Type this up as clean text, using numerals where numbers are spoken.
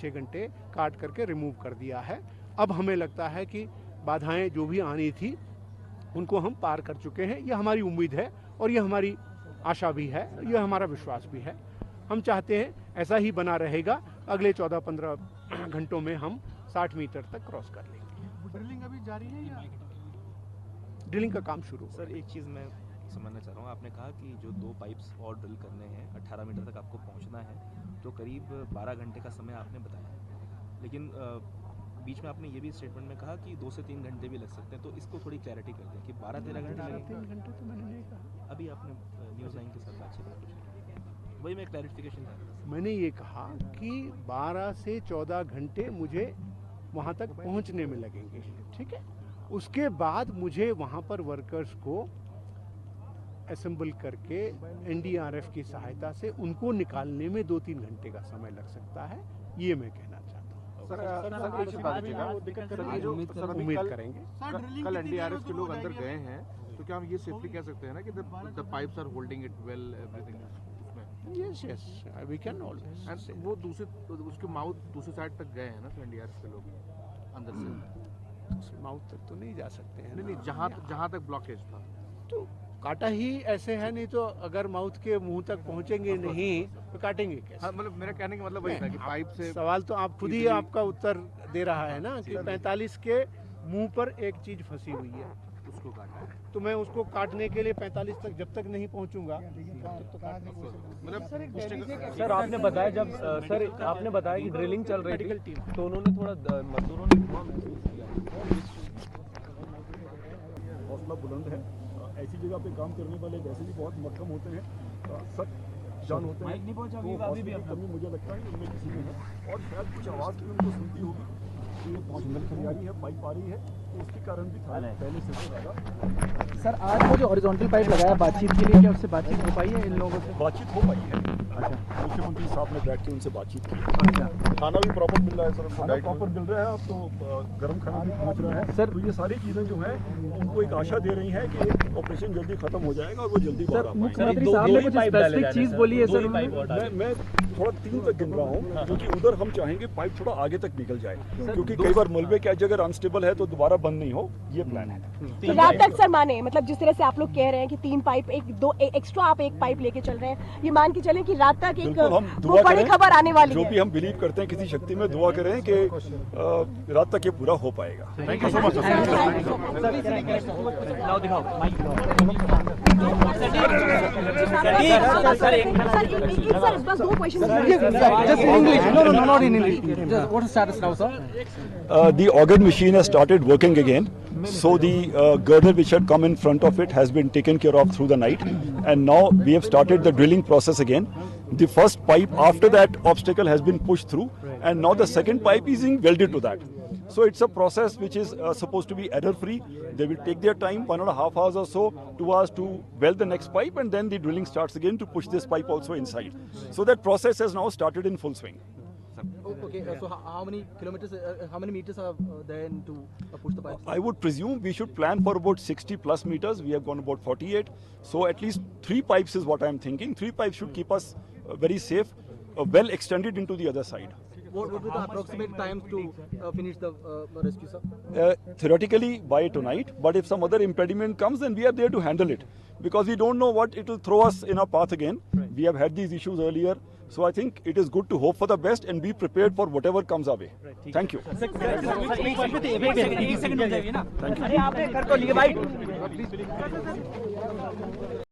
6 घंटे काट करके रिमूव कर दिया है। अब हमें लगता है कि बाधाएं जो भी आनी थी उनको हम पार कर चुके हैं। यह हमारी उम्मीद है और यह हमारी आशा भी है, यह हमारा विश्वास भी है। हम चाहते हैं ऐसा ही बना रहेगा। अगले 14-15 घंटों में हम 60 मीटर तक क्रॉस कर लेंगे। ड्रिलिंग अभी जारी है या ड्रिलिंग का काम शुरू हो सर? एक चीज़ मैं समझना चाह रहा हूँ, आपने कहा कि जो 2 पाइप्स और ड्रिल करने हैं, 18 मीटर तक आपको पहुँचना है, तो करीब 12 घंटे का समय आपने बताया। लेकिन बीच में आपने ये भी स्टेटमेंट में कहा कि 2 से 3 घंटे भी लग सकते हैं, तो इसको थोड़ी क्लैरिटी कर दें कि 12-13 घंटे लगेंगे। 3 घंटे तो मैंने नहीं कहा। अभी आपने न्यूज़ 9 के साथ बातचीत की, वही मैं क्लैरिफिकेशन चाह रहा था। मैंने ये कहा कि 12 से 14 घंटे मुझे वहाँ तक पहुँचने में लगेंगे, ठीक है। उसके बाद मुझे वहाँ पर वर्कर्स को असेंबल करके एनडीआरएफ की सहायता से उनको निकालने में 2-3 घंटे का समय लग सकता है। ये मैं कहना चाहता हूँ। उम्मीद करेंगे। कल एनडीआरएफ के लोग अंदर गए हैं, तो क्या हम ये सेफली कह सकते हैं ना कि the pipes are holding it well, everything? Yes yes, we can always. And वो उसके माउथ दूसरी साइड तक गए हैं ना, तो एनडीआरएफ के लोग अंदर से माउथ तक तो नहीं जा सकते हैं। नहीं, जहाँ तक ब्लॉकेज था तो काटा ही ऐसे है, नहीं तो अगर माउथ के मुंह तक पहुंचेंगे नहीं तो काटेंगे कैसे? हाँ, मतलब मेरा कहने का मतलब वही था कि पाइप से सवाल तो आप खुद ही आपका उत्तर दे रहा है ना कि 45 के मुंह पर एक चीज फंसी हुई है, उसको काटा है। तो मैं उसको काटने के लिए 45 तक जब तक नहीं पहुंचूंगा तब तो काटने को मतलब सर आपने बताया जब सर आपने बताया कि ड्रिलिंग चल रही थी तो उन्होंने थोड़ा मजदूरों ने धुआं महसूस किया। हौसला बुलंद है। ऐसी जगह पे काम करने वाले वैसे भी बहुत मक्खम होते हैं, सख्त जान होते हैं। तो हौसले की कमी मुझे लगता है उनमें किसी में है, और शायद कुछ आवाज़ भी उनको सुनती होगी कि ये सिग्नल खरियारी है, पाइप आ रही है, तो उसके कारण भी था पहले से ज़्यादा। सर आज वो जो हॉरिजॉन्टल पाइप लगाया बातचीत के लिए, क्या उससे बातचीत हो पाई है इन लोगों से? बातचीत हो पाई है। अच्छा, मुख्यमंत्री साहब ने बैठ के उनसे बातचीत की। अच्छा, खाना भी प्रॉपर मिल रहा है सर? खाना प्रॉपर मिल रहा है, अब तो गर्म खाना भी पहुंच रहा है सर। तो ये सारी चीज़ें जो हैं उनको एक आशा दे रही हैं कि ऑपरेशन जल्दी खत्म हो जाएगा और वो जल्दी बाहर आ पाएंगे। मुख्यमंत्री साहब ने कुछ स्पेसिफिक चीज़ बोली है सर? मैं थोड़ा 3 तक गिन रहा हूँ, क्योंकि उधर हम चाहेंगे पाइप थोड़ा आगे तक निकल जाए, क्योंकि कई बार मलबे की जगह अनस्टेबल है तो दोबारा बंद नहीं हो, ये प्लान है। तो रात तक सर माने, मतलब जिस तरह से आप लोग कह रहे हैं कि 3 पाइप, एक्स्ट्रा आप 1 पाइप लेके चल रहे हैं, ये मान के चलें कि रात तक एक बड़ी खबर आने वाली है। जो भी हम बिलीव करते हैं किसी शक्ति में, दुआ करें कि रात तक ये पूरा हो पाएगा। Thank you so much. बस 2 question. Just in English. No, not in English. Just what is status now, sir? The organ machine has started working again. So the girder which had come in front of it has been taken care of through the night, and now we have started the drilling process again. The first pipe after that obstacle has been pushed through, and now the second pipe is being welded to that. So it's a process which is supposed to be error-free. They will take their time, 1.5 hours or so, 2 hours to weld the next pipe, and then the drilling starts again to push this pipe also inside. So that process has now started in full swing. Okay, so how many kilometers, how many meters are there to push the pipe? I would presume we should plan for about 60 plus meters. We have gone about 48. So at least 3 pipes is what I'm thinking. 3 pipes should keep us very safe, well extended into the other side. What would be the approximate time to finish the rescue, sir? Theoretically by tonight, but if some other impediment comes, then we are there to handle it, because we don't know what it will throw us in our path again. We have had these issues earlier, so I think it is good to hope for the best and be prepared for whatever comes our way. Thank you. एक second हो जाएगी ना? Thank you.